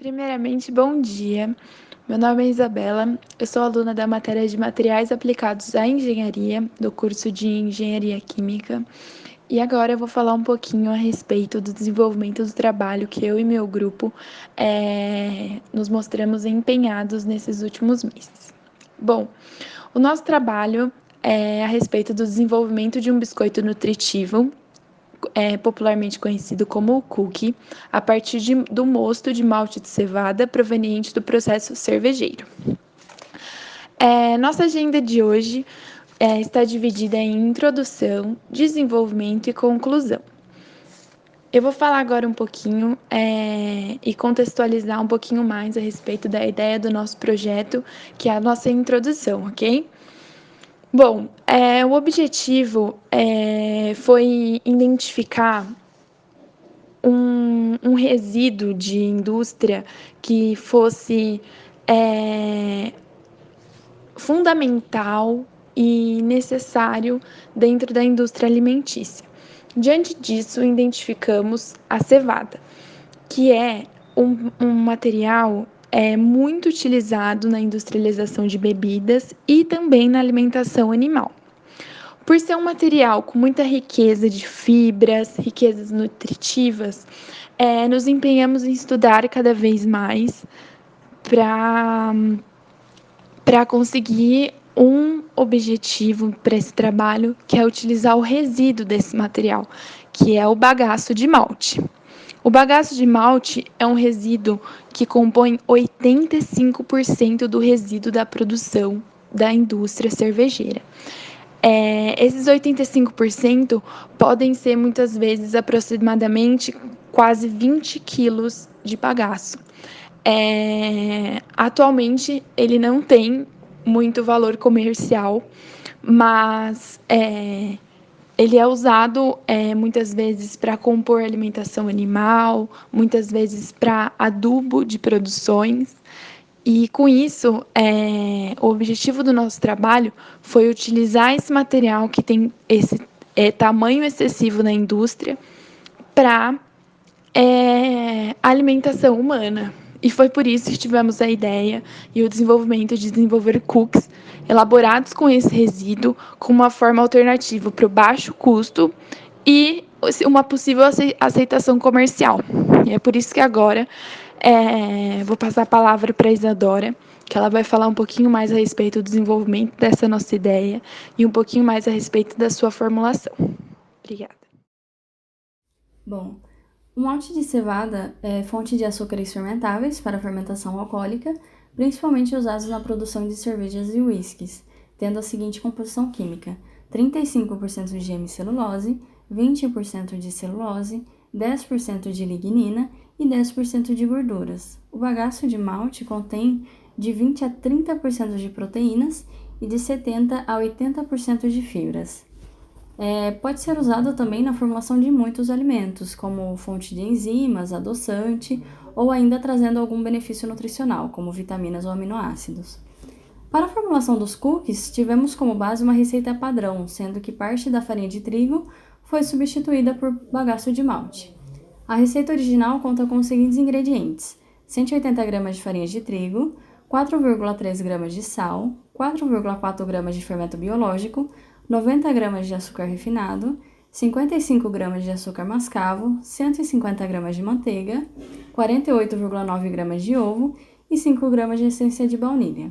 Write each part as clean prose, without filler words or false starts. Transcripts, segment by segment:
Primeiramente, bom dia. Meu nome é Isabela, eu sou aluna da matéria de Materiais Aplicados à Engenharia, do curso de Engenharia Química, e agora eu vou falar um pouquinho a respeito do desenvolvimento do trabalho que eu e meu grupo nos mostramos empenhados nesses últimos meses. Bom, o nosso trabalho é a respeito do desenvolvimento de um biscoito nutritivo popularmente conhecido como o cookie, a partir do mosto de malte de cevada proveniente do processo cervejeiro. Nossa agenda de hoje está dividida em introdução, desenvolvimento e conclusão. Eu vou falar agora um pouquinho e contextualizar um pouquinho mais a respeito da ideia do nosso projeto, que é a nossa introdução, ok? Bom, o objetivo foi identificar um resíduo de indústria que fosse fundamental e necessário dentro da indústria alimentícia. Diante disso, identificamos a cevada, que é um material muito utilizado na industrialização de bebidas e também na alimentação animal. Por ser um material com muita riqueza de fibras, riquezas nutritivas, nos empenhamos em estudar cada vez mais para conseguir um objetivo para esse trabalho, que é utilizar o resíduo desse material, que é o bagaço de malte. O bagaço de malte é um resíduo que compõe 85% do resíduo da produção da indústria cervejeira. Esses 85% podem ser, muitas vezes, aproximadamente quase 20 quilos de bagaço. Atualmente, ele não tem muito valor comercial, mas ele é usado muitas vezes para compor alimentação animal, muitas vezes para adubo de produções. E com isso, o objetivo do nosso trabalho foi utilizar esse material que tem esse tamanho excessivo na indústria para alimentação humana. E foi por isso que tivemos a ideia e o desenvolvimento de desenvolver cookies elaborados com esse resíduo, com uma forma alternativa para o baixo custo e uma possível aceitação comercial. E é por isso que agora vou passar a palavra para a Isadora, que ela vai falar um pouquinho mais a respeito do desenvolvimento dessa nossa ideia e um pouquinho mais a respeito da sua formulação. Obrigada. Bom, o malte de cevada é fonte de açúcares fermentáveis para a fermentação alcoólica, principalmente usados na produção de cervejas e uísques, tendo a seguinte composição química: 35% de hemicelulose, 20% de celulose, 10% de lignina e 10% de gorduras. O bagaço de malte contém de 20 a 30% de proteínas e de 70 a 80% de fibras. Pode ser usado também na formulação de muitos alimentos, como fonte de enzimas, adoçante, ou ainda trazendo algum benefício nutricional, como vitaminas ou aminoácidos. Para a formulação dos cookies, tivemos como base uma receita padrão, sendo que parte da farinha de trigo foi substituída por bagaço de malte. A receita original conta com os seguintes ingredientes: 180 gramas de farinha de trigo, 4,3 gramas de sal, 4,4 gramas de fermento biológico, 90 gramas de açúcar refinado, 55 gramas de açúcar mascavo, 150 gramas de manteiga, 48,9 gramas de ovo e 5 gramas de essência de baunilha.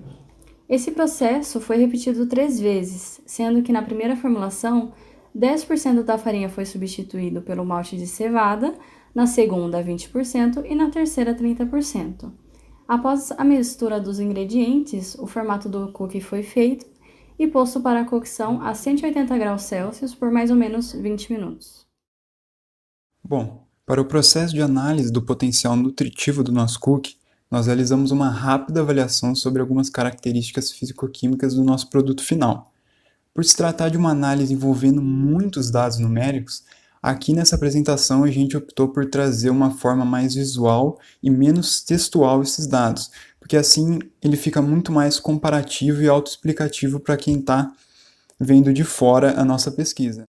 Esse processo foi repetido 3 vezes, sendo que na primeira formulação, 10% da farinha foi substituído pelo malte de cevada, na segunda 20% e na terceira 30%. Após a mistura dos ingredientes, o formato do cookie foi feito e posto para a cocção a 180 graus Celsius por mais ou menos 20 minutos. Bom, para o processo de análise do potencial nutritivo do nosso cookie, nós realizamos uma rápida avaliação sobre algumas características físico-químicas do nosso produto final. Por se tratar de uma análise envolvendo muitos dados numéricos, aqui nessa apresentação a gente optou por trazer uma forma mais visual e menos textual esses dados, porque assim ele fica muito mais comparativo e autoexplicativo para quem está vendo de fora a nossa pesquisa.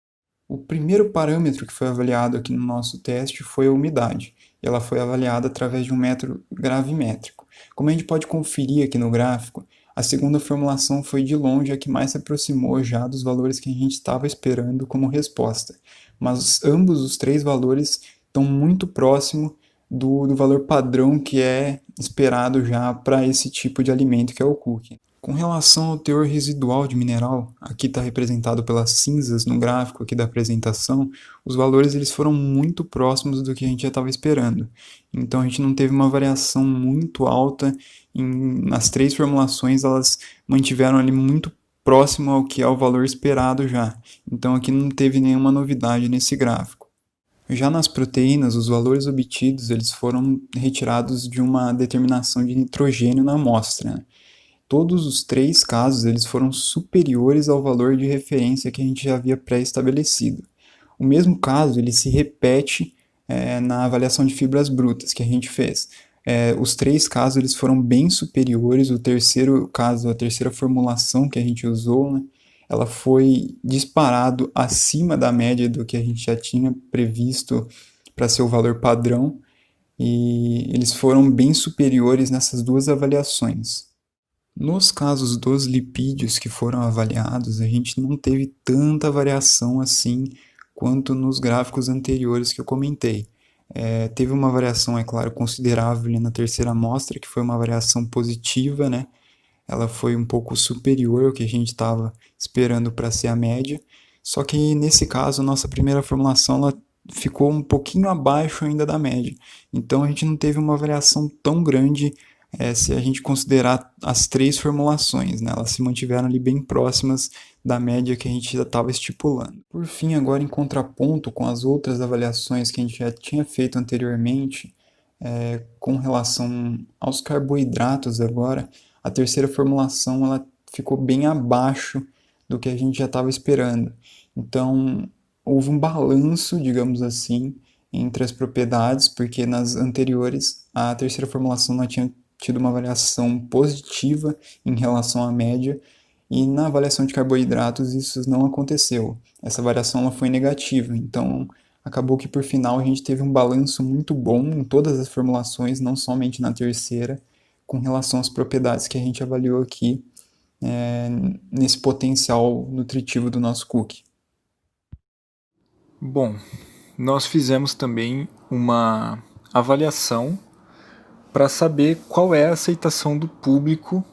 O primeiro parâmetro que foi avaliado aqui no nosso teste foi a umidade. e ela foi avaliada através de um método gravimétrico. Como a gente pode conferir aqui no gráfico, a segunda formulação foi de longe a que mais se aproximou já dos valores que a gente estava esperando como resposta, mas ambos os três valores estão muito próximos do valor padrão que é esperado já para esse tipo de alimento que é o cookie. Com relação ao teor residual de mineral, aqui está representado pelas cinzas no gráfico aqui da apresentação, os valores eles foram muito próximos do que a gente já estava esperando. Então a gente não teve uma variação muito alta, nas três formulações elas mantiveram ali muito próximo ao que é o valor esperado já. Então aqui não teve nenhuma novidade nesse gráfico. Já nas proteínas, os valores obtidos eles foram retirados de uma determinação de nitrogênio na amostra, né? Todos os três casos eles foram superiores ao valor de referência que a gente já havia pré-estabelecido. O mesmo caso ele se repete na avaliação de fibras brutas que a gente fez. Os três casos eles foram bem superiores. O terceiro caso, a terceira formulação que a gente usou, né, ela foi disparado acima da média do que a gente já tinha previsto para ser o valor padrão, e eles foram bem superiores nessas duas avaliações. Nos casos dos lipídios que foram avaliados, a gente não teve tanta variação assim quanto nos gráficos anteriores que eu comentei. Teve uma variação, é claro, considerável na terceira amostra, que foi uma variação positiva, né? Ela foi um pouco superior ao que a gente estava esperando para ser a média, só que nesse caso, a nossa primeira formulação ela ficou um pouquinho abaixo ainda da média. Então a gente não teve uma variação tão grande se a gente considerar as três formulações, né? Elas se mantiveram ali bem próximas da média que a gente já estava estipulando. Por fim, agora em contraponto com as outras avaliações que a gente já tinha feito anteriormente, com relação aos carboidratos agora, a terceira formulação ela ficou bem abaixo do que a gente já estava esperando. Então, houve um balanço, digamos assim, entre as propriedades, porque nas anteriores a terceira formulação não tinha tido uma avaliação positiva em relação à média, e na avaliação de carboidratos isso não aconteceu. Essa variação ela foi negativa, então acabou que por final a gente teve um balanço muito bom em todas as formulações, não somente na terceira, com relação às propriedades que a gente avaliou aqui nesse potencial nutritivo do nosso cookie. Bom, nós fizemos também uma avaliação para saber qual é a aceitação do público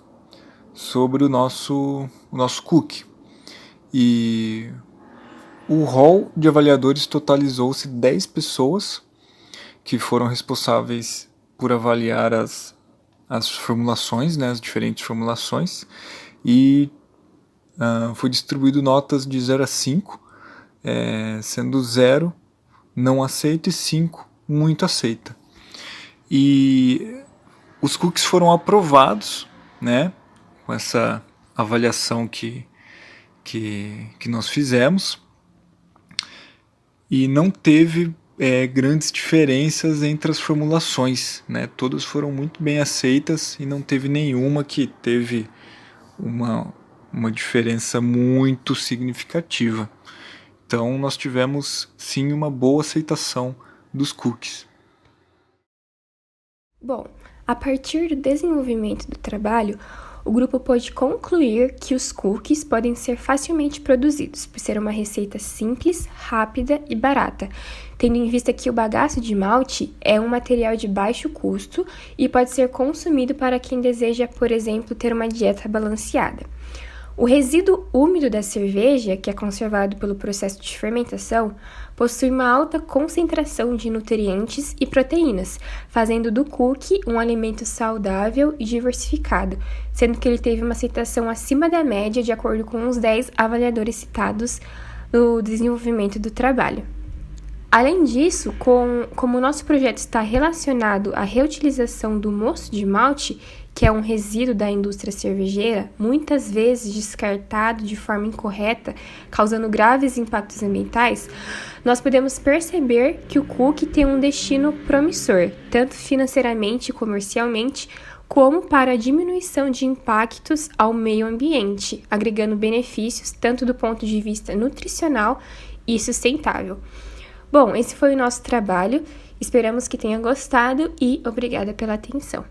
sobre o nosso cookie. E o hall de avaliadores totalizou-se 10 pessoas que foram responsáveis por avaliar as formulações, né, as diferentes formulações, e foi distribuído notas de 0 a 5, sendo 0 não aceita e 5 muito aceita. E os cookies foram aprovados, né, com essa avaliação que nós fizemos, e não teve grandes diferenças entre as formulações, né? Todas foram muito bem aceitas e não teve nenhuma que teve uma diferença muito significativa. Então nós tivemos sim uma boa aceitação dos cookies. Bom, a partir do desenvolvimento do trabalho, o grupo pôde concluir que os cookies podem ser facilmente produzidos, por ser uma receita simples, rápida e barata, tendo em vista que o bagaço de malte é um material de baixo custo e pode ser consumido para quem deseja, por exemplo, ter uma dieta balanceada. O resíduo úmido da cerveja, que é conservado pelo processo de fermentação, possui uma alta concentração de nutrientes e proteínas, fazendo do cookie um alimento saudável e diversificado, sendo que ele teve uma aceitação acima da média de acordo com os 10 avaliadores citados no desenvolvimento do trabalho. Além disso, como o nosso projeto está relacionado à reutilização do moço de malte, que é um resíduo da indústria cervejeira, muitas vezes descartado de forma incorreta, causando graves impactos ambientais, nós podemos perceber que o cookie tem um destino promissor, tanto financeiramente e comercialmente, como para a diminuição de impactos ao meio ambiente, agregando benefícios tanto do ponto de vista nutricional e sustentável. Bom, esse foi o nosso trabalho Esperamos que tenha gostado e obrigada pela atenção.